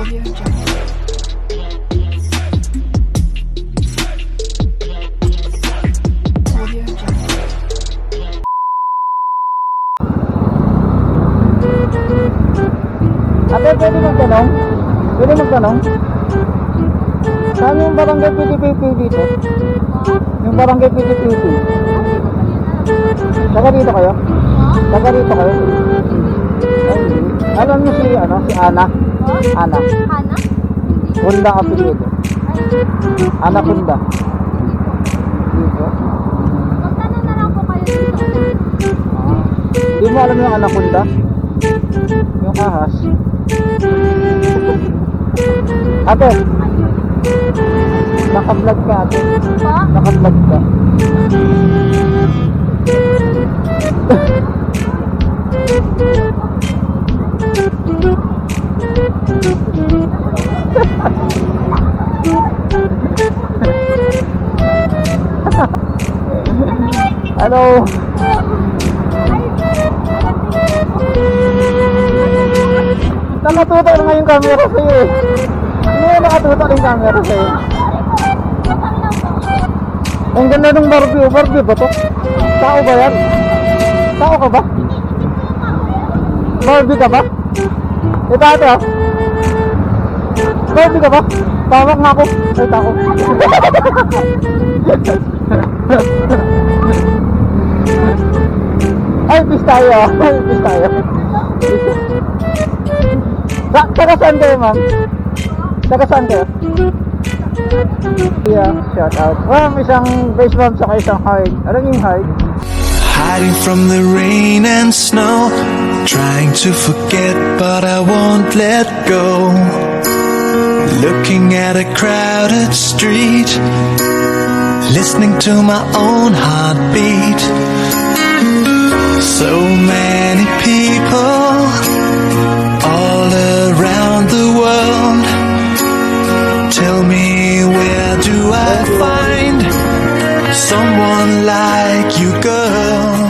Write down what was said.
Ate, pwede magtanong? Pwede magtanong? Saan yung barangay PTPP dito? Yung barangay PTPP. Taga dito kayo? Taga dito kayo? Ay, alam mo si, ano, si Ana? Ana. Hana? Kunda apelido. Ana Kunda. Dito. Magtanong na lang po kayo dito. Hindi mo alam yung Ana Kunda? Yung ahas. Ate, naka-vlog ka ate. Po? Naka-vlog ka. Hello. Nakatutok na nga yung camera sa'yo eh. Ano yung nakatutok yung camera sa'yo? Ang ganda ng Barbie. Barbie ba to? Tao ba yan? Tao ka ba? Barbie ka ba? Ito ate ah. Barbie ka ba? Tawag nga ako. Ay, tao. Ay, peace tayo ah. Ay, peace tayo. Taga saan kayo, ma'am? Taga saan kayo? Yeah, shout out. Ma'am, isang base bomb sa isang heart. Alam yung heart? Hiding from the rain and snow, trying to forget but I won't let go. Looking at a crowded street, listening to my own heartbeat. So many people all around the world. Tell me, where do I find someone like you, girl?